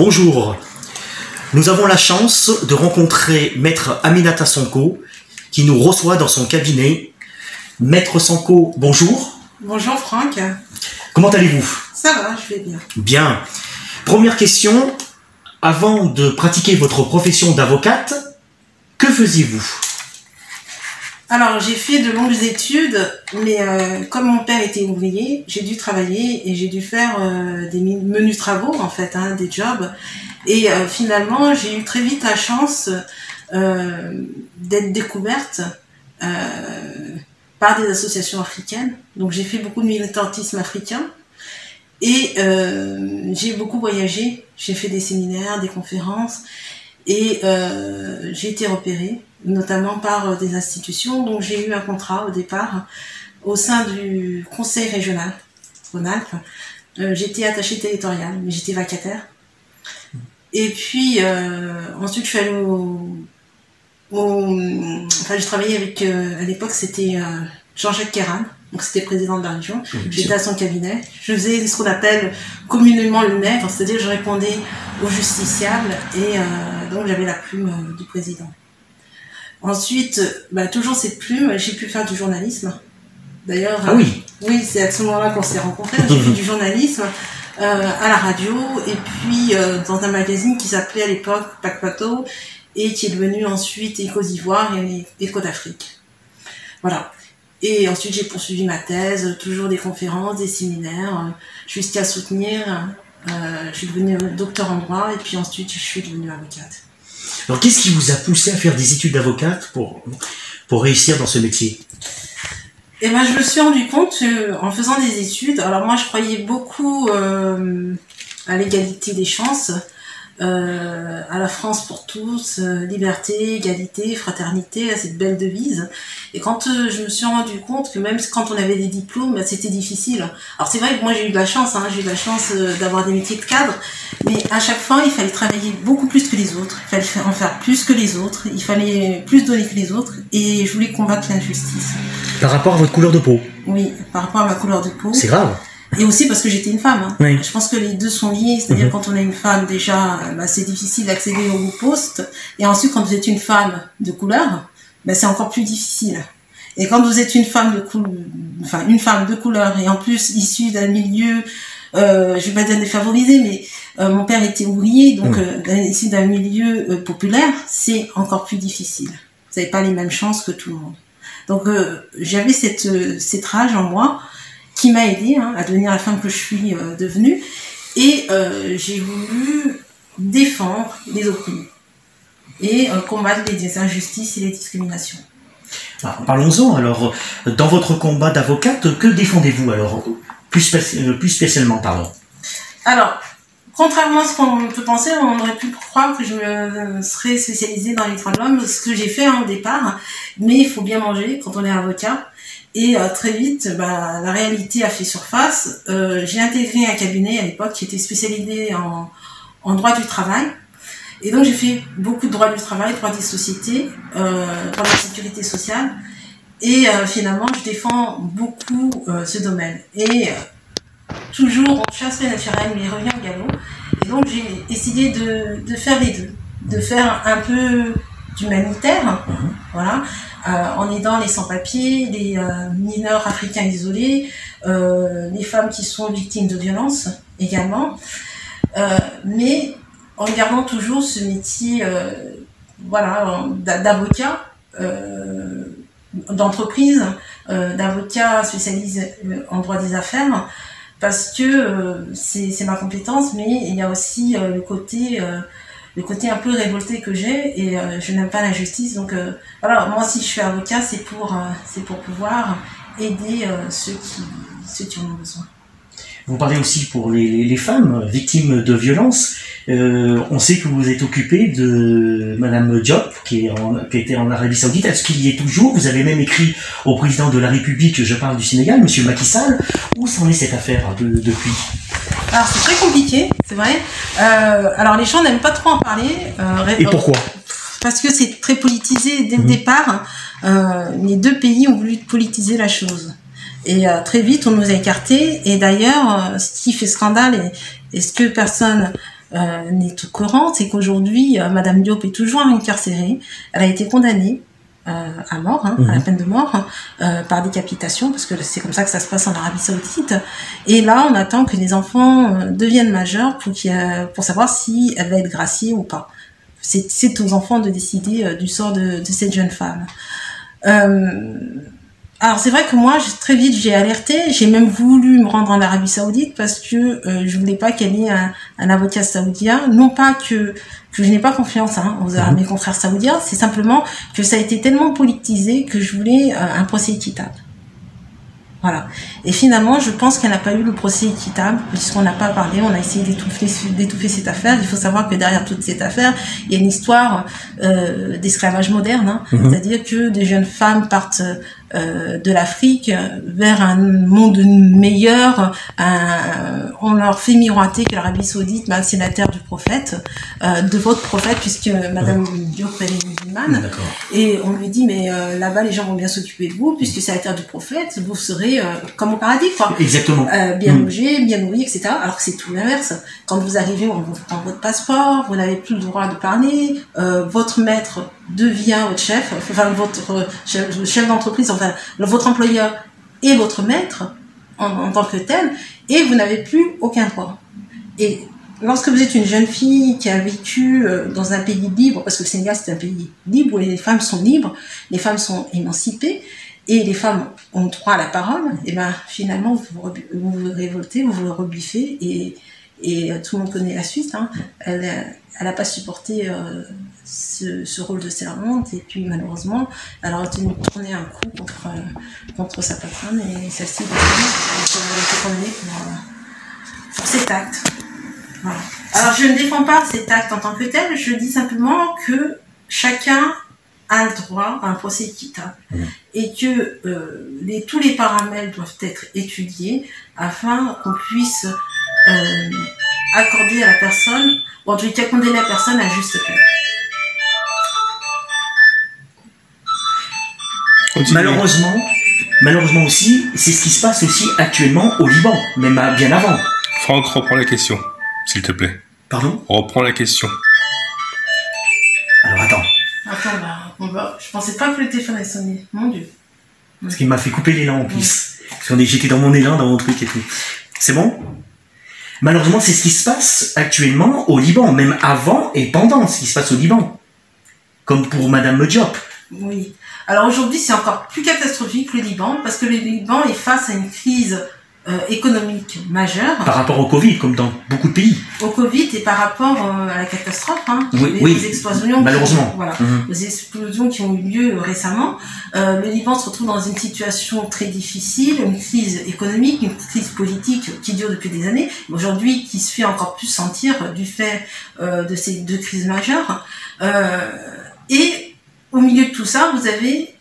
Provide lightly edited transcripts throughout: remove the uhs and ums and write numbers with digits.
Bonjour. Nous avons la chance de rencontrer Maître Aminata Sonko qui nous reçoit dans son cabinet. Maître Sonko, bonjour. Bonjour Franck. Comment allez-vous? Ça va, je vais bien. Bien. Première question, avant de pratiquer votre profession d'avocate, que faisiez-vous? Alors j'ai fait de longues études, mais comme mon père était ouvrier, j'ai dû travailler et j'ai dû faire des menus travaux en fait, des jobs. Et finalement j'ai eu très vite la chance d'être découverte par des associations africaines. Donc j'ai fait beaucoup de militantisme africain et j'ai beaucoup voyagé. J'ai fait des séminaires, des conférences et j'ai été repérée, notamment par des institutions. Donc j'ai eu un contrat au départ au sein du conseil régional Rhône-Alpes. J'étais attachée territoriale, mais j'étais vacataire. Et puis ensuite je suis allée enfin j'ai travaillé avec, à l'époque c'était Jean-Jacques Kéran, donc c'était le président de la région. J'étais à son cabinet. Je faisais ce qu'on appelle communément le nègre, c'est-à-dire que je répondais aux justiciables et donc j'avais la plume du président. Ensuite, toujours cette plume, j'ai pu faire du journalisme. D'ailleurs, oui, c'est à ce moment-là qu'on s'est rencontrés. J'ai fait du journalisme à la radio et puis dans un magazine qui s'appelait à l'époque Pacpato et qui est devenu ensuite Éco d'Ivoire et Éco d'Afrique. Voilà. Et ensuite, j'ai poursuivi ma thèse, toujours des conférences, des séminaires, jusqu'à soutenir. Je suis devenue docteur en droit et puis ensuite, je suis devenue avocate. Alors, qu'est-ce qui vous a poussé à faire des études d'avocate pour réussir dans ce métier? Eh ben, je me suis rendu compte en faisant des études, alors moi, je croyais beaucoup à l'égalité des chances, à la France pour tous, liberté, égalité, fraternité, à cette belle devise. Et quand je me suis rendu compte que même quand on avait des diplômes, c'était difficile. Alors c'est vrai que moi j'ai eu de la chance, j'ai eu de la chance d'avoir des métiers de cadre, mais à chaque fois il fallait travailler beaucoup plus que les autres, il fallait en faire plus que les autres, il fallait plus donner que les autres, et je voulais combattre l'injustice. Par rapport à votre couleur de peau? Oui, par rapport à ma couleur de peau. C'est grave. Et aussi parce que j'étais une femme. Oui. Je pense que les deux sont liés, c'est-à-dire quand on est une femme, déjà, c'est difficile d'accéder au poste. Et ensuite, quand vous êtes une femme de couleur, c'est encore plus difficile. Et quand vous êtes une femme de couleur et en plus issue d'un milieu, je vais pas dire défavorisé, mais mon père était ouvrier, donc issu d'un milieu populaire, c'est encore plus difficile. Vous n'avez pas les mêmes chances que tout le monde. Donc j'avais cette rage en moi qui m'a aidée à devenir la femme que je suis devenue. Et j'ai voulu défendre les opprimés et combattre les injustices et les discriminations. Alors, parlons-en. Alors, dans votre combat d'avocate, que défendez-vous alors plus spécialement, pardon. Alors, contrairement à ce qu'on peut penser, on aurait pu croire que je me serais spécialisée dans les droits de l'homme, ce que j'ai fait au départ, mais il faut bien manger quand on est avocat. Et très vite, la réalité a fait surface. J'ai intégré un cabinet à l'époque qui était spécialisé en droit du travail. Et donc j'ai fait beaucoup de droit du travail, droit des sociétés, droit de la sécurité sociale. Et finalement, je défends beaucoup ce domaine. Et toujours, on chasse le naturel, mais il revient au galop. Et donc j'ai essayé de faire les deux. De faire un peu d'humanitaire, voilà, en aidant les sans-papiers, les mineurs africains isolés, les femmes qui sont victimes de violences également, mais en gardant toujours ce métier d'avocat, d'entreprise, d'avocat spécialisé en droit des affaires, parce que c'est ma compétence, mais il y a aussi le côté un peu révolté que j'ai, et je n'aime pas l'injustice. Donc moi si je suis avocat, c'est pour pouvoir aider ceux qui en ont besoin. Vous parlez aussi pour les femmes victimes de violences. On sait que vous êtes occupé de Madame Diop, qui était en Arabie Saoudite. Est-ce qu'il y est toujours? Vous avez même écrit au président de la République, je parle du Sénégal, Monsieur Macky Sall. Où s'en est cette affaire depuis? Alors c'est très compliqué, c'est vrai. Alors les gens n'aiment pas trop en parler. Et pourquoi? Parce que c'est très politisé dès le départ. Les deux pays ont voulu politiser la chose. Et très vite, on nous a écartés. Et d'ailleurs, ce qui fait scandale et ce que personne n'est au courant, c'est qu'aujourd'hui, Madame Diop est toujours incarcérée. Elle a été condamnée à mort, à la peine de mort, par décapitation, parce que c'est comme ça que ça se passe en Arabie Saoudite. Et là, on attend que les enfants deviennent majeurs pour savoir si elle va être graciée ou pas. C'est aux enfants de décider du sort de cette jeune femme. Alors c'est vrai que moi, très vite, j'ai alerté. J'ai même voulu me rendre en Arabie Saoudite parce que je voulais pas qu'elle ait un avocat saoudien. Non pas que je n'ai pas confiance à mes confrères saoudiens, c'est simplement que ça a été tellement politisé que je voulais un procès équitable. Voilà. Et finalement, je pense qu'elle n'a pas eu le procès équitable, puisqu'on n'a pas parlé, on a essayé d'étouffer cette affaire. Il faut savoir que derrière toute cette affaire, il y a une histoire d'esclavage moderne, c'est-à-dire que des jeunes femmes partent de l'Afrique vers un monde meilleur. On leur fait miroiter que l'Arabie Saoudite, c'est la terre du prophète, de votre prophète, puisque Madame Diop est musulmane. Et on lui dit, mais là-bas, les gens vont bien s'occuper de vous, puisque c'est la terre du prophète, vous serez comme au paradis, quoi. Exactement. Bien logé, bien nourri, etc. Alors que c'est tout l'inverse. Quand vous arrivez, on vous prend votre passeport, vous n'avez plus le droit de parler, votre maître devient votre chef, enfin votre chef d'entreprise, enfin votre employeur est votre maître en tant que tel, et vous n'avez plus aucun droit. Et lorsque vous êtes une jeune fille qui a vécu dans un pays libre, parce que le Sénégal c'est un pays libre où les femmes sont libres, les femmes sont émancipées, et les femmes ont droit à la parole, et finalement vous vous révoltez, vous vous rebuffez, et tout le monde connaît la suite. Elle n'a pas supporté ce rôle de servante, et puis malheureusement elle a retenu de tourner un coup contre sa patronne, et celle-ci a été condamnée pour cet acte. Voilà. Alors je ne défends pas cet acte en tant que tel, je dis simplement que chacun a le droit à un procès équitable, et que tous les paramètres doivent être étudiés afin qu'on puisse accorder à la personne, ou en tout cas condamner la personne à juste peine. Malheureusement aussi, c'est ce qui se passe aussi actuellement au Liban, même bien avant. Franck, reprends la question, s'il te plaît. Pardon ? Reprends la question. Alors attends. Je pensais pas que le téléphone allait sonner, mon Dieu. Parce qu'il m'a fait couper l'élan en plus. Parce que j'étais dans mon élan, dans mon truc et tout. C'est bon ? Malheureusement, c'est ce qui se passe actuellement au Liban, même avant et pendant ce qui se passe au Liban. Comme pour Madame Diop. Oui. Alors aujourd'hui, c'est encore plus catastrophique le Liban, parce que le Liban est face à une crise économique majeure. Par rapport au Covid, comme dans beaucoup de pays. Au Covid et par rapport à la catastrophe, les explosions. Malheureusement. Les explosions qui ont eu lieu récemment. Le Liban se retrouve dans une situation très difficile, une crise économique, une crise politique qui dure depuis des années, aujourd'hui qui se fait encore plus sentir du fait de ces deux crises majeures. Et au milieu de tout ça, vous avez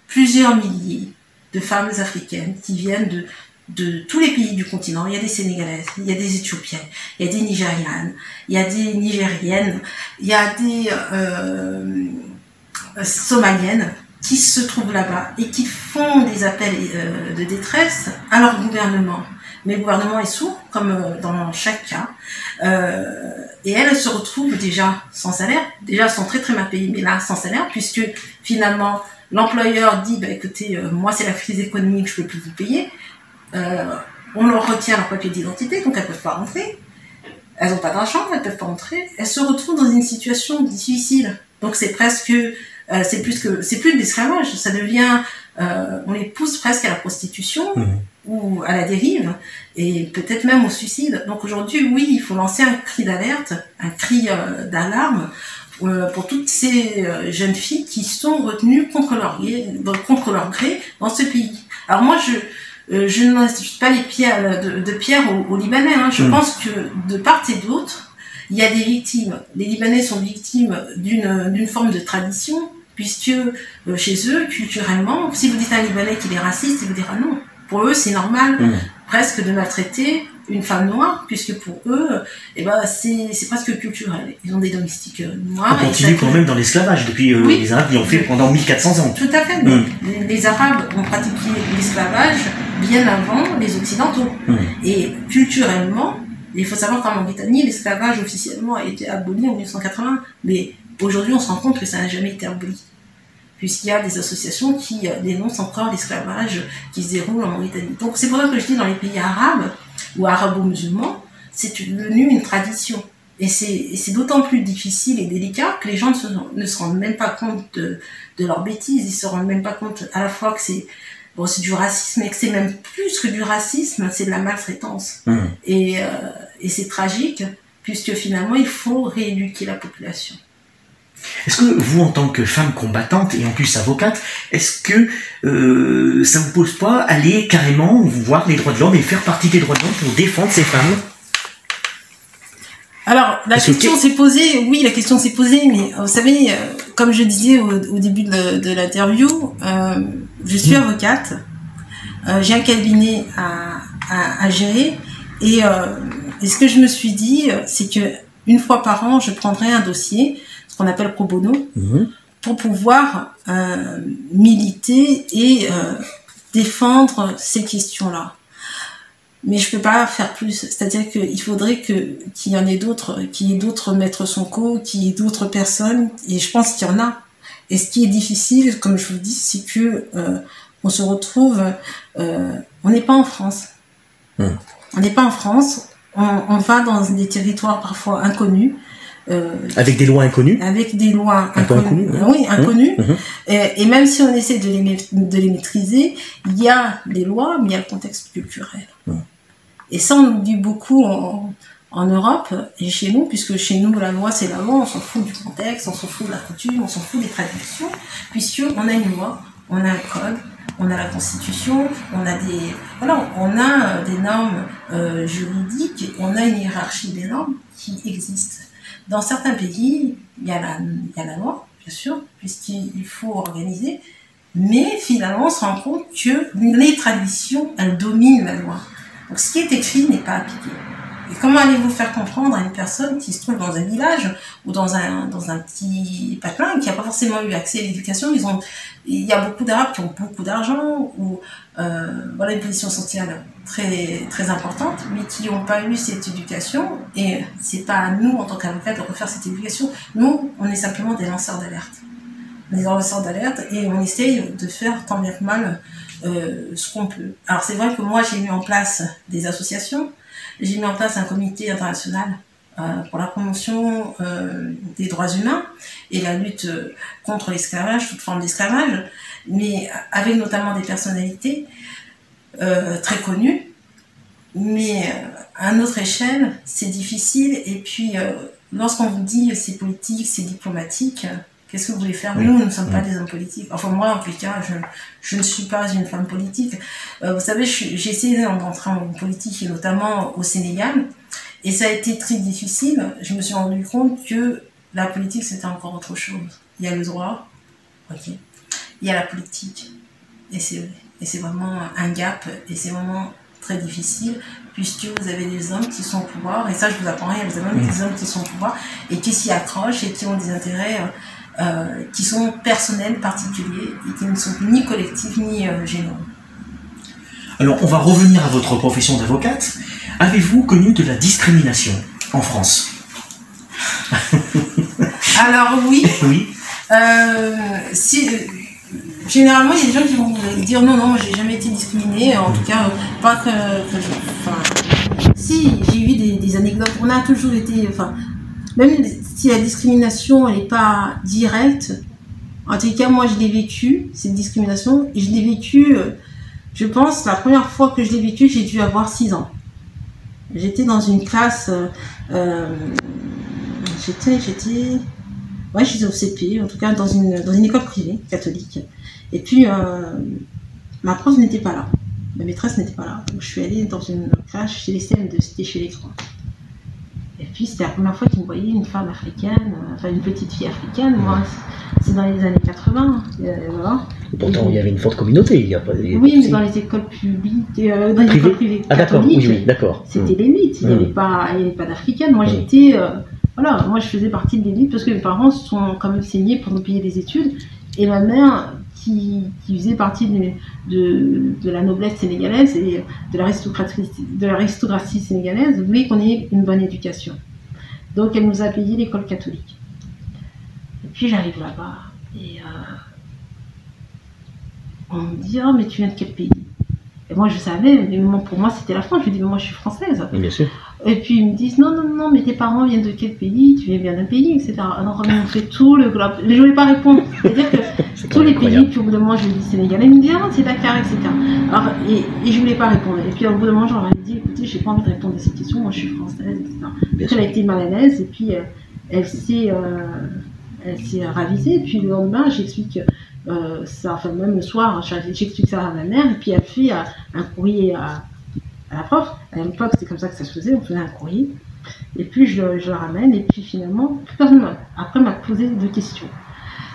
plusieurs milliers de femmes africaines qui viennent de tous les pays du continent. Il y a des Sénégalaises, il y a des Éthiopiennes, il y a des Nigérianes, il y a des Nigériennes, il y a des Somaliennes qui se trouvent là-bas et qui font des appels de détresse à leur gouvernement. Mais le gouvernement est sourd, comme dans chaque cas. Et elles se retrouvent déjà sans salaire. Déjà, elles sont très très mal payées, mais là, sans salaire, puisque finalement, l'employeur dit, écoutez, moi, c'est la crise économique, je ne peux plus vous payer. On leur retient leur papier d'identité, donc elles ne peuvent pas rentrer. Elles n'ont pas d'argent, elles ne peuvent pas rentrer. Elles se retrouvent dans une situation difficile. Donc c'est presque, c'est plus de l'esclavage. Ça devient, on les pousse presque à la prostitution ou à la dérive, et peut-être même au suicide. Donc aujourd'hui, oui, il faut lancer un cri d'alerte, un cri d'alarme pour toutes ces jeunes filles qui sont retenues contre leur gré dans ce pays. Alors moi, je ne lance pas les pierres de pierre aux Libanais. Je pense que de part et d'autre, il y a des victimes. Les Libanais sont victimes d'une forme de tradition, puisque chez eux, culturellement, si vous dites à un Libanais qu'il est raciste, il vous dira non. Pour eux, c'est normal presque de maltraiter une femme noire, puisque pour eux, c'est presque culturel. Ils ont des domestiques noirs. On continue quand même dans l'esclavage depuis les Arabes qui l'ont fait pendant 1400 ans. Tout à fait. Les Arabes ont pratiqué l'esclavage bien avant les Occidentaux. Et culturellement, il faut savoir qu'en Mauritanie, l'esclavage officiellement a été aboli en 1980, mais aujourd'hui on se rend compte que ça n'a jamais été aboli. Puisqu'il y a des associations qui dénoncent encore l'esclavage qui se déroule en Mauritanie. Donc c'est pour ça que je dis dans les pays arabes ou arabo-musulmans, c'est devenu une tradition. Et c'est d'autant plus difficile et délicat que les gens ne se rendent même pas compte de leurs bêtises. Ils se rendent même pas compte à la fois que c'est du racisme et que c'est même plus que du racisme, c'est de la maltraitance. Et c'est tragique puisque finalement il faut rééduquer la population. Est-ce que vous, en tant que femme combattante et en plus avocate, est-ce que ça vous pose pas aller carrément voir les droits de l'homme et faire partie des droits de l'homme pour défendre ces femmes? Alors, la question s'est posée, oui, la question s'est posée, mais vous savez, comme je disais au début de l'interview, je suis avocate, j'ai un cabinet à gérer, et ce que je me suis dit, c'est que une fois par an, je prendrai un dossier, ce qu'on appelle pro bono, pour pouvoir militer et défendre ces questions-là. Mais je peux pas faire plus. C'est-à-dire qu'il faudrait qu'il y en ait d'autres, qu'il y ait d'autres maîtres Sonko, qu'il y ait d'autres personnes, et je pense qu'il y en a. Et ce qui est difficile, comme je vous dis, c'est que on se retrouve, on n'est pas en France. On n'est pas en France. On va dans des territoires parfois inconnus. Avec des lois inconnues. Avec des lois inconnues. Oui, inconnues. Et même si on essaie de les maîtriser, il y a des lois, mais il y a le contexte culturel. Et ça, on l'oublie beaucoup en Europe et chez nous, puisque chez nous, la loi, c'est la loi, on s'en fout du contexte, on s'en fout de la coutume, on s'en fout des traditions, puisqu'on a une loi, on a un code, on a la constitution, on a des normes juridiques, on a une hiérarchie des normes qui existent. Dans certains pays, il y a la loi, bien sûr, puisqu'il faut organiser, mais finalement, on se rend compte que les traditions, elles dominent la loi. Donc, ce qui est écrit n'est pas appliqué. Et comment allez-vous faire comprendre à une personne qui se trouve dans un village ou dans un petit patelin qui n'a pas forcément eu accès à l'éducation? Il y a beaucoup d'Arabes qui ont beaucoup d'argent ou une position sociale très, très importante, mais qui n'ont pas eu cette éducation. Et c'est pas à nous, en tant qu'avocats, de refaire cette éducation. Nous, on est simplement des lanceurs d'alerte. On est des lanceurs d'alerte et on essaye de faire tant bien que mal ce qu'on peut. Alors c'est vrai que moi, j'ai mis en place des associations. J'ai mis en place un comité international pour la promotion des droits humains et la lutte contre l'esclavage, toute forme d'esclavage, mais avec notamment des personnalités très connues. Mais à notre échelle, c'est difficile. Et puis, lorsqu'on vous dit c'est politique, c'est diplomatique, qu'est-ce que vous voulez faire? Nous ne sommes pas des hommes politiques. Enfin, moi, en tout cas, je ne suis pas une femme politique. Vous savez, j'ai essayé d'entrer en politique, et notamment au Sénégal, et ça a été très difficile. Je me suis rendu compte que la politique, c'était encore autre chose. Il y a le droit, ok. Il y a la politique, et c'est vraiment un gap, et c'est vraiment très difficile, puisque vous avez des hommes qui sont au pouvoir, et ça, je vous apprends rien, vous avez des hommes qui sont au pouvoir, et qui s'y accrochent, et qui ont des intérêts qui sont personnels, particuliers, et qui ne sont ni collectifs, ni généraux. Alors, on va revenir à votre profession d'avocate. Avez-vous connu de la discrimination en France? Alors, oui. Oui. Généralement, il y a des gens qui vont dire non, moi j'ai jamais été discriminée, en tout cas, pas que si, j'ai eu des anecdotes, on a toujours été, même si la discrimination elle n'est pas directe, en tout cas moi je l'ai vécu, cette discrimination, et je l'ai vécu, je pense, la première fois que je l'ai vécu, j'ai dû avoir 6 ans. J'étais dans une classe, j'étais au CP, en tout cas dans une école privée, catholique. Et puis, ma prof n'était pas là, ma maîtresse n'était pas là. Donc je suis allée dans une classe chez les CM2, c'était chez les Croix. Et puis c'était la première fois qu'ils me voyaient une femme africaine, une petite fille africaine. Moi, c'est dans les années 80. Voilà. Pourtant, il y avait une forte communauté. Oui, mais dans les écoles publiques, dans les écoles privées catholiques, oui, d'accord. C'était l'élite. Il n'y avait pas d'africaine. Moi, j'étais... moi je faisais partie de l'élite parce que mes parents se sont quand même saignés pour nous payer des études. Et ma mère, qui faisait partie de la noblesse sénégalaise et de l'aristocratie sénégalaise, voulait qu'on ait une bonne éducation. Donc elle nous a payé l'école catholique. Et puis j'arrive là-bas et on me dit « Oh, mais tu viens de quel pays ?» Et moi je savais, mais pour moi c'était la France. Je lui dis « Mais moi je suis française. » Bien sûr. Et puis ils me disent « Non, mais tes parents viennent de quel pays? Tu viens bien d'un pays, etc. » Alors on me fait tout le globe. Mais je ne voulais pas répondre. C'est-à-dire que tous les pays, puis au bout d'un moment je lui dis sénégalais, ils me disent « Ah, c'est Dakar, etc. » Alors, et je ne voulais pas répondre. Et puis au bout d'un moment, je leur ai dit « Écoutez, je n'ai pas envie de répondre à ces questions, moi je suis française, etc. » Elle a été mal à l'aise et puis elle s'est ravisée. Et puis le lendemain, j'explique ça, enfin même le soir, j'explique ça à ma mère. Et puis elle fait un courrier à la prof. À l'époque, c'était comme ça que ça se faisait, on faisait un courrier. Et puis je le ramène. Et puis finalement, personne après m'a posé de questions.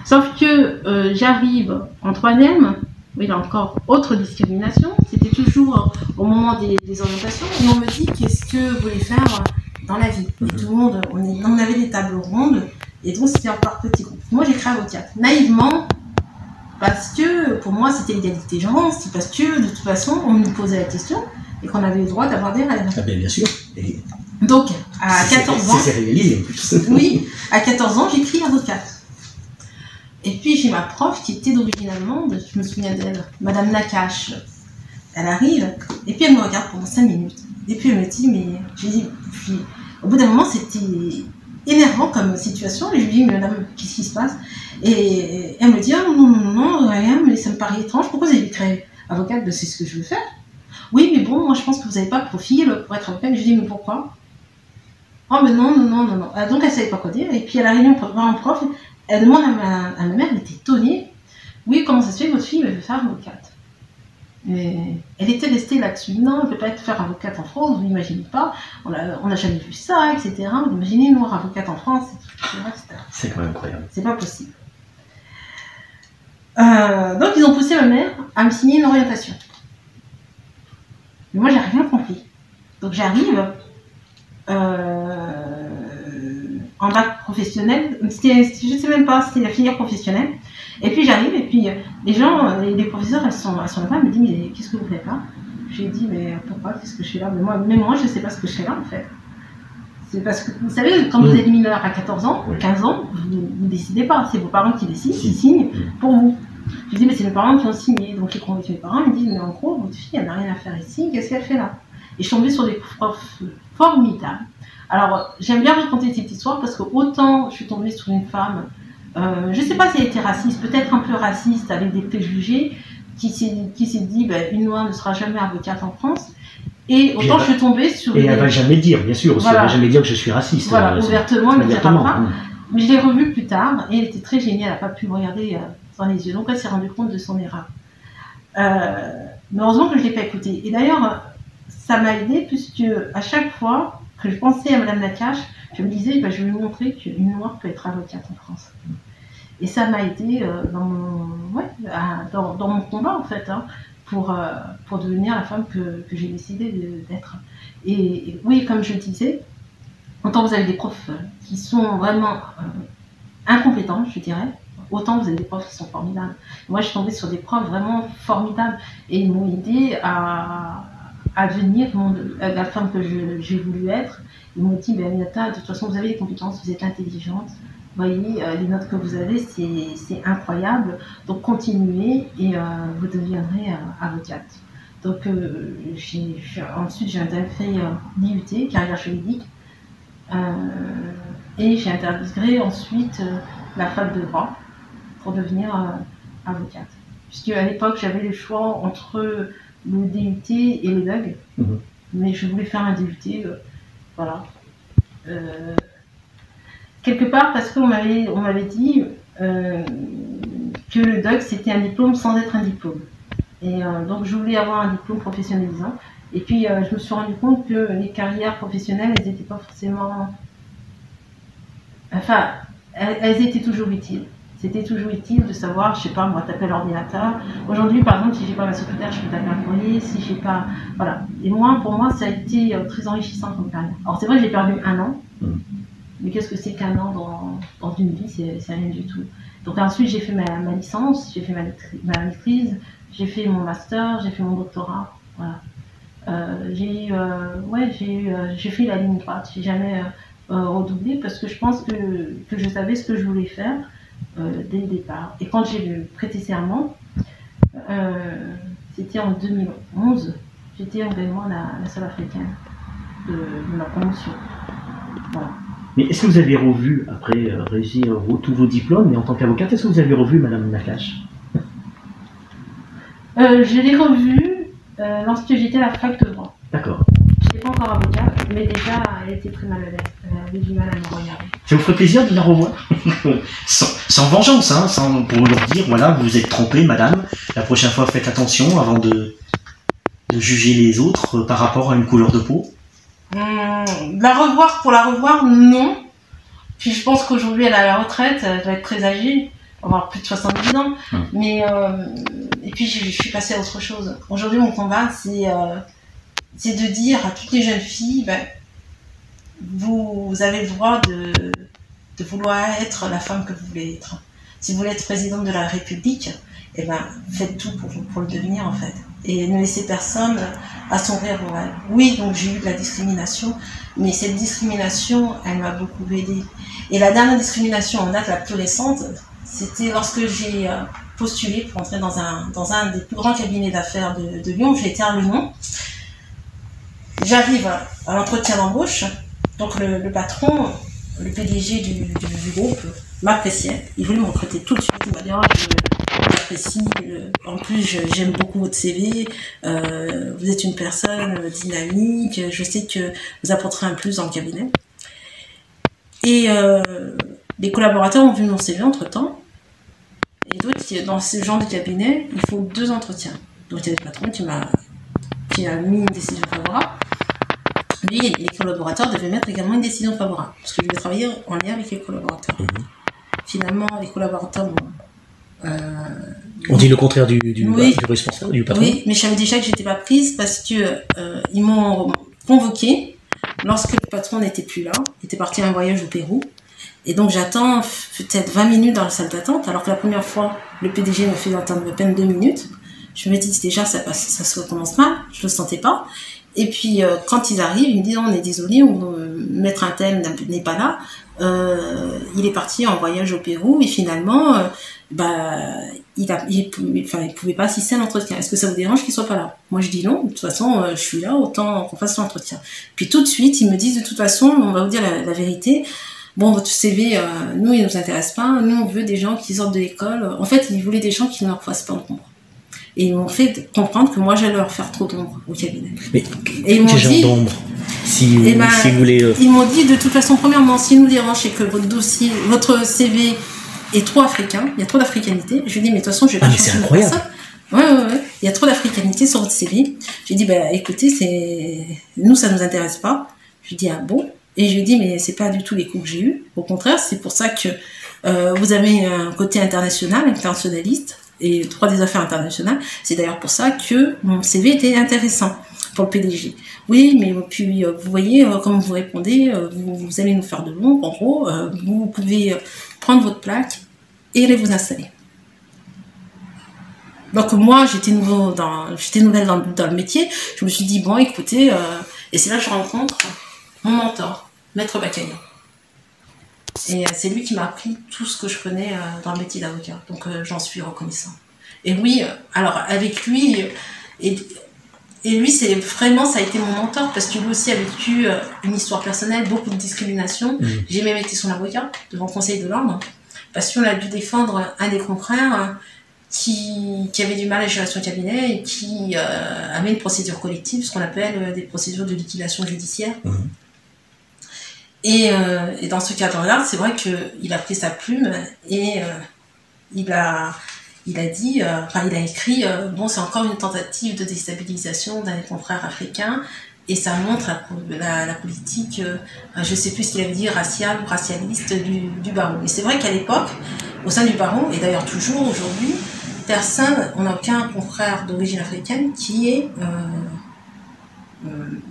Sauf que j'arrive en 3e, oui, là encore, autre discrimination. C'était toujours au moment des orientations. Et on me dit qu'est-ce que vous voulez faire dans la vie. Et tout le monde, on avait des tables rondes. Et donc c'était par petits groupes. Moi j'ai créé avocate. Naïvement, parce que pour moi c'était l'égalité genre, c'est parce que de toute façon on nous posait la question et qu'on avait le droit d'avoir des rêves. Ah bien sûr. Et donc à 14 ans. C'est réalisé en plus. Oui, à 14 ans j'écris avocate. Et puis j'ai ma prof qui était d'origine allemande, je me souviens d'elle, Madame Nakache. Elle arrive et puis elle me regarde pendant 5 minutes. Et puis elle me dit, mais je lui dis, puis au bout d'un moment c'était énervant comme situation. Et je lui dis, mais madame, qu'est-ce qui se passe? Et elle me dit, oh, non, rien, mais ça me paraît étrange. Pourquoi vous avez créé avocate? Ben, c'est ce que je veux faire. Oui, mais bon, moi je pense que vous n'avez pas le profil pour être avocate. Et je lui dis, mais pourquoi? Oh, mais non. Donc elle ne savait pas quoi dire. Et puis à la réunion pour voir un prof, elle demande à ma mère, elle était étonnée. Oui, comment ça se fait que votre fille veut faire avocate? Et elle était restée là-dessus. Non, elle ne peut pas faire avocate en France, vous n'imaginez pas. On n'a jamais vu ça, etc. Vous imaginez une noire avocate en France, etc. C'est quand même incroyable. C'est pas possible. Donc ils ont poussé ma mère à me signer une orientation. Mais moi j'ai rien compris. Donc j'arrive en bac professionnel. Je ne sais même pas, c'était la filière professionnelle. Et puis j'arrive, et puis les gens, les professeurs, elles sont là-bas, elles me disent, mais qu'est-ce que vous faites là? J'ai dit, mais pourquoi? Qu'est-ce que je fais là? Mais moi, je ne sais pas ce que je fais là, en fait. C'est parce que, vous savez, quand vous êtes mineur à 14 ans, 15 ans, vous ne décidez pas. C'est vos parents qui décident, qui signent pour vous. Je dis, mais c'est mes parents qui ont signé. Donc j'ai convaincu mes parents, ils me disent, mais en gros, votre fille, elle n'a rien à faire ici, qu'est-ce qu'elle fait là? Et je suis tombée sur des profs formidables. Alors, j'aime bien raconter cette histoire parce que autant je suis tombée sur une femme, je ne sais pas si elle était raciste, peut-être un peu raciste, avec des préjugés, qui s'est dit, une noire ne sera jamais avocate en France. Et autant je suis tombée sur... Et elle ne va jamais dire, bien sûr, aussi, voilà. Elle ne va jamais dire que je suis raciste. Voilà, ouvertement, elle ne dira pas. Mais je l'ai revue plus tard, et elle était très géniale, elle n'a pas pu me regarder dans les yeux. Donc elle s'est rendue compte de son erreur. Mais heureusement que je ne l'ai pas écoutée. Et d'ailleurs, ça m'a aidée, puisque à chaque fois que je pensais à Madame Nakache, je me disais, je vais lui montrer qu'une noire peut être avocate en France. Et ça m'a aidé dans mon combat, en fait, pour devenir la femme que j'ai décidé d'être. Et oui, comme je disais, autant vous avez des profs qui sont vraiment incompétents, je dirais, autant vous avez des profs qui sont formidables. Moi, je suis tombée sur des profs vraiment formidables et ils m'ont aidé à devenir la femme que j'ai voulu être. Ils m'ont dit, Aminata, de toute façon, vous avez des compétences, vous êtes intelligente. Vous voyez, les notes que vous avez, c'est incroyable. Donc, continuez et vous deviendrez avocate. Donc, ensuite, j'ai intégré l'IUT, carrière juridique. Et j'ai intégré ensuite la fac de droit pour devenir avocate. Puisque à l'époque, j'avais le choix entre le DUT et le DUG. Mais je voulais faire un DUT, voilà. Quelque part parce qu'on m'avait dit que le DUG c'était un diplôme sans être un diplôme. Et donc je voulais avoir un diplôme professionnalisant. Et puis je me suis rendu compte que les carrières professionnelles, elles n'étaient pas forcément... Enfin, elles étaient toujours utiles. C'était toujours utile de savoir, je sais pas, moi, taper l'ordinateur. Aujourd'hui, par exemple, si j'ai pas ma secrétaire, je peux taper un courrier. Si j'ai pas... Voilà. Et moi, pour moi, ça a été très enrichissant comme carrière. Alors c'est vrai que j'ai perdu 1 an. Mais qu'est-ce que c'est qu'un an dans une vie? C'est rien du tout. Donc ensuite, j'ai fait ma licence, j'ai fait ma maîtrise, j'ai fait mon master, j'ai fait mon doctorat. Voilà. J'ai fait la ligne droite. J'ai jamais redoublé parce que je pense que je savais ce que je voulais faire dès le départ. Et quand j'ai prêté serment, c'était en 2011, j'étais également la seule africaine de ma promotion. Voilà. Mais est-ce que vous avez revu, après réussir tous vos diplômes, et en tant qu'avocate, est-ce que vous avez revu Madame Nakache? Je l'ai revue lorsque j'étais à la fac de droit. D'accord. Je n'étais pas encore avocate, mais déjà, elle était très mal à l'aise. Elle avait du mal à me regarder. Ça vous ferait plaisir de la revoir? sans vengeance, hein, pour leur dire, voilà, vous vous êtes trompé, madame. La prochaine fois, faites attention avant de juger les autres par rapport à une couleur de peau. Pour la revoir, non. Puis je pense qu'aujourd'hui, elle est à la retraite, elle doit être très âgée, avoir plus de 70 ans. Mais, et puis je suis passée à autre chose. Aujourd'hui, mon combat, c'est de dire à toutes les jeunes filles, vous avez le droit de vouloir être la femme que vous voulez être. Si vous voulez être présidente de la République, faites tout pour le devenir en fait. Et ne laissez personne assombrir vos rêves. Oui, donc j'ai eu de la discrimination, mais cette discrimination, elle m'a beaucoup aidée. Et la dernière discrimination en date, la plus récente, c'était lorsque j'ai postulé pour entrer dans un des plus grands cabinets d'affaires de Lyon. Je vais taire le nom. J'arrive à l'entretien d'embauche, donc le patron, le PDG du groupe m'appréciait. Il voulait me recruter tout de suite. Il m'a dit, j'apprécie, en plus j'aime beaucoup votre CV, vous êtes une personne dynamique, je sais que vous apporterez un plus dans le cabinet. Et les collaborateurs ont vu mon CV entre temps, et d'autres, dans ce genre de cabinet, il faut 2 entretiens. Donc il y a le patron qui a mis une décision favorable. Lui, les collaborateurs devaient mettre également une décision favorable, parce que je vais travailler en lien avec les collaborateurs. Finalement, les collaborateurs on dit le contraire du responsable, du patron. Oui, mais je savais déjà que j'étais pas prise parce que ils m'ont convoqué lorsque le patron n'était plus là. Il était parti à un voyage au Pérou. Et donc j'attends peut-être 20 minutes dans la salle d'attente, alors que la première fois, le PDG m'a fait attendre à peine 2 minutes. Je me dis déjà, ça commence mal, je le sentais pas. Et puis, quand ils arrivent, ils me disent, on est désolé, maître un tel n'est pas là. Il est parti en voyage au Pérou et finalement, il pouvait pas assister à l'entretien. Est-ce que ça vous dérange qu'il soit pas là? Moi, je dis non. De toute façon, je suis là, autant qu'on fasse l'entretien. Puis tout de suite, ils me disent, de toute façon, on va vous dire la vérité. Bon, votre CV, nous, il nous intéresse pas. Nous, on veut des gens qui sortent de l'école. En fait, ils voulaient des gens qui ne leur fassent pas d'ombre. Et ils m'ont fait comprendre que moi, j'allais leur faire trop d'ombre au cabinet. Mais et ils m'ont dit, d'ombre, si vous voulez... Ils m'ont dit, de toute façon, premièrement, si nous dérange, c'est que votre CV est trop africain, il y a trop d'africanité. Je lui ai dit, mais de toute façon, je vais pas changer de ça. Ouais. Il y a trop d'africanité sur votre CV. J'ai dit, écoutez, nous, ça nous intéresse pas. Je lui ai dit, ah bon? Et je lui ai dit, mais c'est pas du tout les coups que j'ai eus. Au contraire, c'est pour ça que vous avez un côté internationaliste, et droit des affaires internationales. C'est d'ailleurs pour ça que mon CV était intéressant pour le PDG. Oui, mais puis vous voyez, comme vous répondez, vous allez nous faire de l'ombre. En gros, vous pouvez prendre votre plaque et aller vous installer. Donc moi, j'étais nouvelle dans le métier. Je me suis dit, bon, écoutez, et c'est là que je rencontre mon mentor, Maître Baccaillon. Et c'est lui qui m'a appris tout ce que je connais dans le métier d'avocat. Donc j'en suis reconnaissant. Et oui, alors avec lui, et lui, c'est vraiment, ça a été mon mentor parce que lui aussi a vécu une histoire personnelle, beaucoup de discrimination. J'ai même été son avocat devant le Conseil de l'Ordre parce qu'on a dû défendre un des confrères qui avait du mal à gérer son cabinet et qui avait une procédure collective, ce qu'on appelle des procédures de liquidation judiciaire. Et dans ce cadre-là, c'est vrai qu'il a pris sa plume et il a écrit bon, c'est encore une tentative de déstabilisation d'un des confrères africains et ça montre la politique, je ne sais plus ce qu'il avait dit, raciale ou racialiste du barreau. Et c'est vrai qu'à l'époque, au sein du barreau, et d'ailleurs toujours aujourd'hui, on n'a aucun confrère d'origine africaine qui est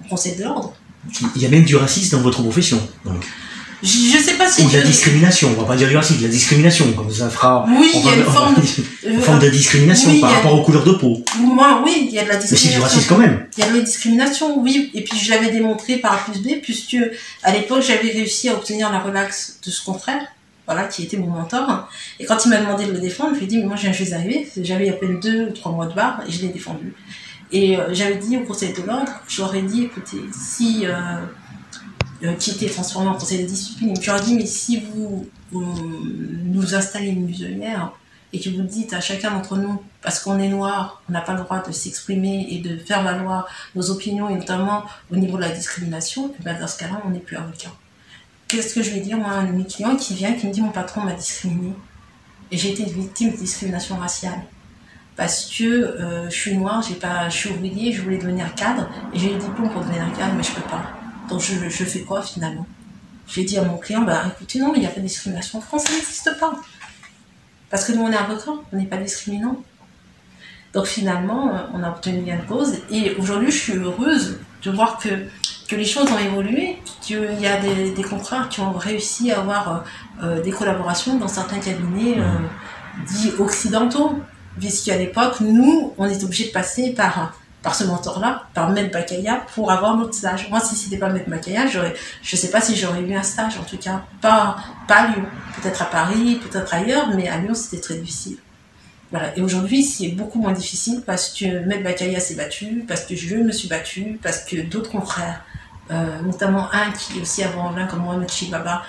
Conseil de l'Ordre. Il y a même du racisme dans votre profession. Donc. Je sais pas si... Ou de la discrimination, on va pas dire du racisme, de la discrimination, comme ça fera... Oui, il y a une forme de discrimination oui, par rapport aux couleurs de peau. Moi, oui, il y a de la discrimination. Mais c'est du racisme quand même. Il y a de la discrimination, oui. Et puis je l'avais démontré par A plus B, puisque à l'époque, j'avais réussi à obtenir la relaxe de ce confrère, voilà, qui était mon mentor. Et quand il m'a demandé de le défendre, je lui ai dit, mais moi, je viens juste d'arriver. J'avais à peine 2 ou 3 mois de barre et je l'ai défendu. Et j'avais dit au Conseil de l'Ordre, je leur ai dit, écoutez, si... qui était transformé en conseil de discipline. Et je leur ai dit, mais si vous nous installez une muselière et que vous dites à chacun d'entre nous, parce qu'on est noir, on n'a pas le droit de s'exprimer et de faire valoir nos opinions, et notamment au niveau de la discrimination, et bien dans ce cas-là, on n'est plus avocat. Qu'est-ce que je vais dire, moi, à un de mes clients qui vient, qui me dit, mon patron m'a discriminé. Et j'ai été victime de discrimination raciale. Parce que je suis noire, je suis ouvrier, je voulais devenir cadre, et j'ai eu le diplôme pour devenir cadre, mais je peux pas. Donc je fais quoi finalement? J'ai dit à mon client, bah écoutez, non, mais il n'y a pas de discrimination en France, ça n'existe pas. Parce que nous on est avocat, on n'est pas discriminant. Donc finalement, on a obtenu gain de cause, et aujourd'hui je suis heureuse de voir que les choses ont évolué, qu'il y a des confrères qui ont réussi à avoir des collaborations dans certains cabinets dits occidentaux. Puisqu'à l'époque, nous, on est obligés de passer par ce mentor-là, par Maître Bakaya, pour avoir notre stage. Moi, si c'était pas Maître Bakaya, je sais pas si j'aurais eu un stage, en tout cas. Pas à Lyon. Peut-être à Paris, peut-être ailleurs, mais à Lyon, c'était très difficile. Voilà. Et aujourd'hui, c'est beaucoup moins difficile parce que Maître Bakaya s'est battu, parce que je me suis battue, parce que d'autres confrères, notamment un qui est aussi avant l'un comme Mohamed Chibaba,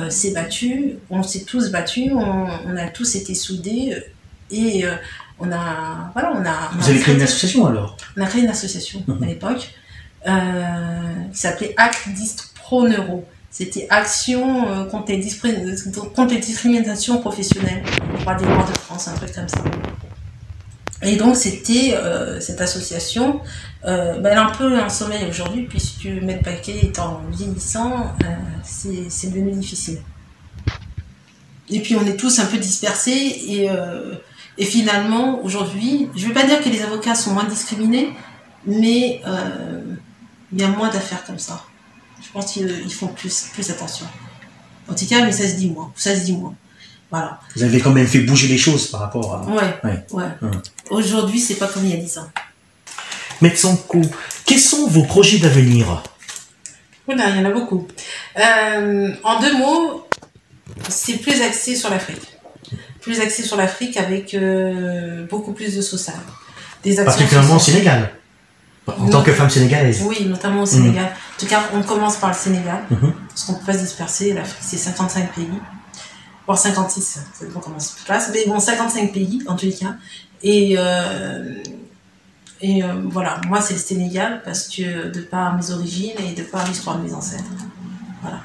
s'est battu. On s'est tous battus, on a tous été soudés. Et Vous avez créé une association alors? On a créé une association à l'époque qui s'appelait ACT Pro Neuro. C'était Action contre les discriminations professionnelles, droit des Noirs de France, un truc comme ça. Et donc c'était cette association, elle est un peu en sommeil aujourd'hui puisque Maître Bakaya étant vieillissant, c'est devenu difficile. Et puis on est tous un peu dispersés et finalement, aujourd'hui, je ne vais pas dire que les avocats sont moins discriminés, mais il y a moins d'affaires comme ça. Je pense qu'ils font plus attention. En tout cas, mais ça se dit moins. Voilà. Vous avez quand même fait bouger les choses par rapport à... Ouais. Aujourd'hui, c'est pas comme il y a 10 ans. Maître Sanko, quels sont vos projets d'avenir? Voilà, il y en a beaucoup. En 2 mots, c'est plus axé sur l'Afrique. Plus axé sur l'Afrique avec beaucoup plus de social. Particulièrement au Sénégal, en tant que femme sénégalaise. Oui, notamment au Sénégal. En tout cas, on commence par le Sénégal, parce qu'on ne peut pas se disperser. L'Afrique, c'est 55 pays, voire 56, ça dépend comment ça se passe. Mais bon, 55 pays, en tous les cas. Et voilà, moi, c'est le Sénégal, parce que de par mes origines et de par l'histoire de mes ancêtres. Voilà.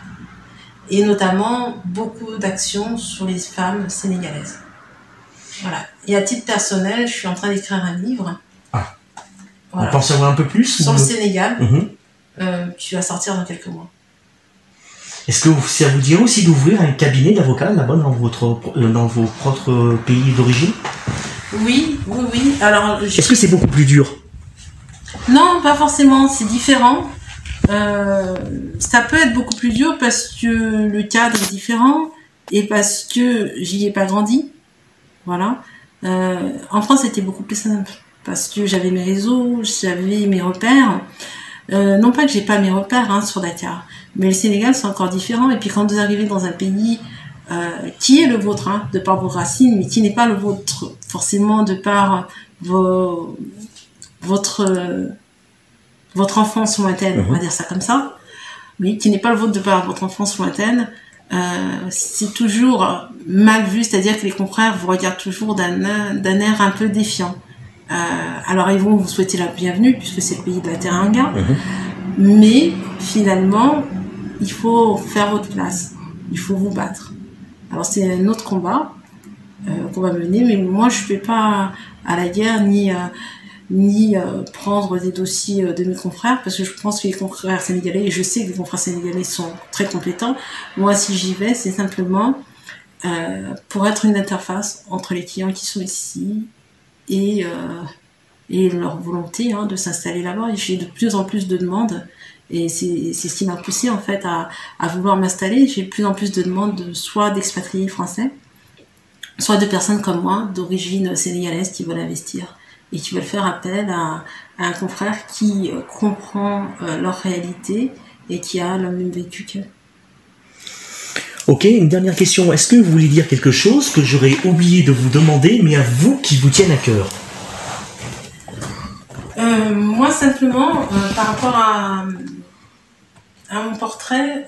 Et notamment beaucoup d'actions sur les femmes sénégalaises. Voilà. Et à titre personnel, je suis en train d'écrire un livre. Ah. Voilà. On peut en savoir un peu plus? Sur le Sénégal, qui va sortir dans quelques mois. Est-ce que ça vous dirait aussi d'ouvrir un cabinet d'avocats là-bas dans vos propres pays d'origine? Oui. Alors, est-ce que c'est beaucoup plus dur? Non, pas forcément. C'est différent. Ça peut être beaucoup plus dur parce que le cadre est différent et parce que j'y ai pas grandi. Voilà. En France, c'était beaucoup plus simple parce que j'avais mes réseaux, j'avais mes repères. Non pas que j'ai pas mes repères sur Dakar, mais le Sénégal c'est encore différent. Et puis quand vous arrivez dans un pays qui est le vôtre, de par vos racines, mais qui n'est pas le vôtre forcément de par votre enfance lointaine, on va dire ça comme ça, mais qui n'est pas le vôtre de par votre enfance lointaine, c'est toujours mal vu, c'est-à-dire que les confrères vous regardent toujours d'un air un peu défiant. Alors ils vont vous souhaiter la bienvenue, puisque c'est le pays de la Teranga, mais finalement, il faut faire votre place, il faut vous battre. Alors c'est un autre combat qu'on va mener, mais moi je ne vais pas à la guerre, ni prendre des dossiers de mes confrères, parce que je pense que les confrères sénégalais, et je sais que les confrères sénégalais sont très compétents. Moi, si j'y vais, c'est simplement pour être une interface entre les clients qui sont ici et leur volonté de s'installer là-bas. Et j'ai de plus en plus de demandes, Et c'est ce qui m'a poussée en fait à vouloir m'installer. J'ai de plus en plus de demandes, soit d'expatriés français, soit de personnes comme moi, d'origine sénégalaise, qui veulent investir et qui veulent faire appel à un confrère qui comprend leur réalité et qui a le même vécu qu'eux. Ok, une dernière question. Est-ce que vous voulez dire quelque chose que j'aurais oublié de vous demander, mais à vous qui vous tienne à cœur? Moi, simplement, par rapport à mon portrait,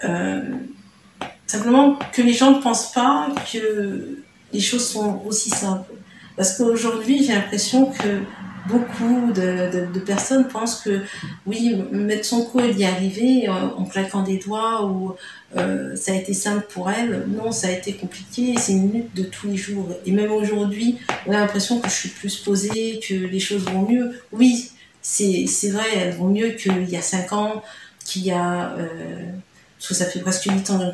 simplement que les gens ne pensent pas que les choses sont aussi simples. Parce qu'aujourd'hui, j'ai l'impression que beaucoup de personnes pensent que, oui, mettre son coup et y arriver en claquant des doigts, ou ça a été simple pour elle. Non, ça a été compliqué, c'est une lutte de tous les jours. Et même aujourd'hui, on a l'impression que je suis plus posée, que les choses vont mieux. Oui, c'est vrai, elles vont mieux qu'il y a 5 ans, qu'il y a... parce que ça fait presque 8 ans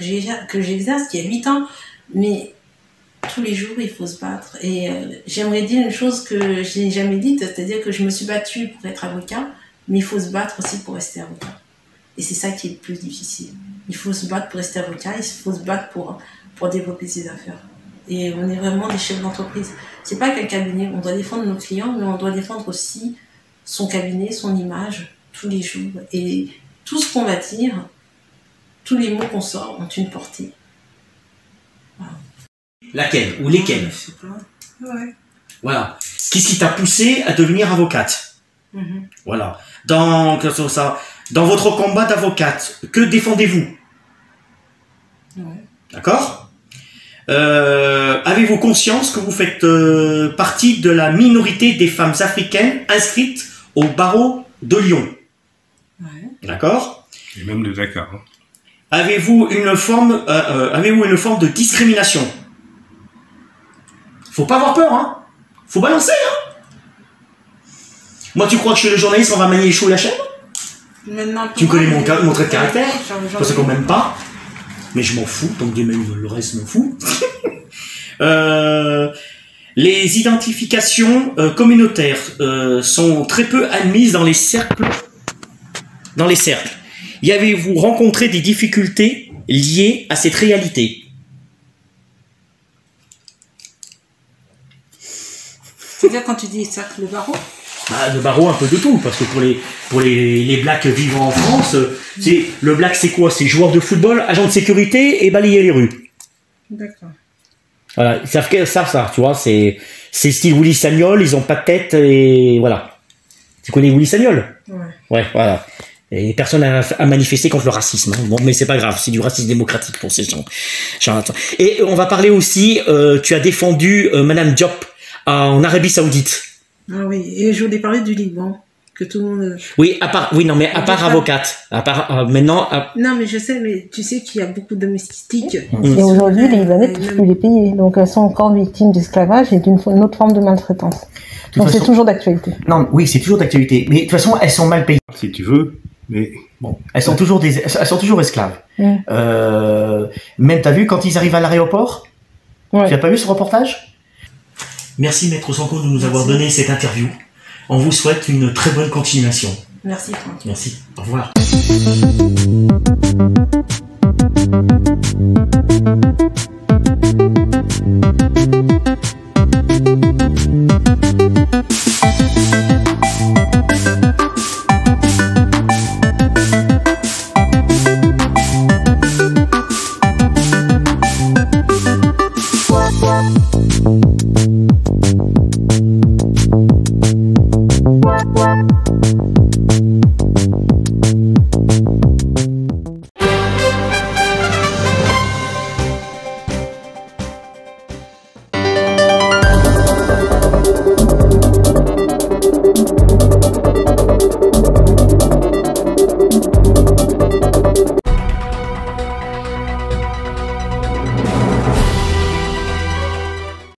que j'exerce, qu'il y a 8 ans, mais tous les jours, il faut se battre. Et j'aimerais dire une chose que je n'ai jamais dite, c'est-à-dire que je me suis battue pour être avocat, mais il faut se battre aussi pour rester avocat. Et c'est ça qui est le plus difficile. Il faut se battre pour rester avocat, il faut se battre pour développer ses affaires. Et on est vraiment des chefs d'entreprise. C'est pas qu'un cabinet, on doit défendre nos clients, mais on doit défendre aussi son cabinet, son image, tous les jours. Et tout ce qu'on va dire, tous les mots qu'on sort ont une portée. Voilà. Laquelle ou lesquelles? Je sais pas. Ouais. Voilà. Qu'est-ce qui t'a poussé à devenir avocate? Voilà. Dans votre combat d'avocate, que défendez-vous? Ouais. D'accord? Avez-vous conscience que vous faites partie de la minorité des femmes africaines inscrites au barreau de Lyon? Ouais. D'accord? Et même de Dakar. Hein. Avez-vous une forme de discrimination? Faut pas avoir peur, hein. Faut balancer, hein. Moi, tu crois que je suis le journaliste, on va manier les choux et la chèvre? Maintenant, Tu connais mon trait de caractère? J'en Parce qu'on m'aime pas. Mais je m'en fous, tant que Dieu m'aime, le reste m'en fout. Les identifications communautaires sont très peu admises dans les cercles. Y avez-vous rencontré des difficultés liées à cette réalité? C'est-à-dire quand tu dis cercle, le barreau? Le barreau, un peu de tout, parce que pour les blacks vivant en France, le black c'est quoi? C'est joueur de football, agent de sécurité et balayer les rues. D'accord. Voilà, ils savent ça, tu vois, c'est style Willy Sagnol, ils ont pas de tête et voilà. Tu connais Willy Sagnol? Ouais. Ouais, voilà. Et personne a manifesté contre le racisme. Hein. Bon, mais c'est pas grave, c'est du racisme démocratique pour ces gens. Et on va parler aussi, tu as défendu Madame Diop en Arabie Saoudite. Ah oui, et je voulais parler du Liban, que tout le monde... Oui, à part avocate. Maintenant... Non, mais je sais, mais tu sais qu'il y a beaucoup de domestiques. Et aujourd'hui, les Libanais ne peuvent plus les payer. Donc, elles sont encore victimes d'esclavage et d'une autre forme de maltraitance. Donc, c'est toujours d'actualité. Non, oui, c'est toujours d'actualité. Mais de toute façon, elles sont mal payées. Si tu veux, mais... Bon, elles sont toujours esclaves. Même, t'as vu, quand ils arrivent à l'aéroport, Ouais. tu n'as pas vu ce reportage? Merci Maître Sanko de nous avoir donné cette interview. On vous souhaite une très bonne continuation. Merci, Franck. Merci. Au revoir.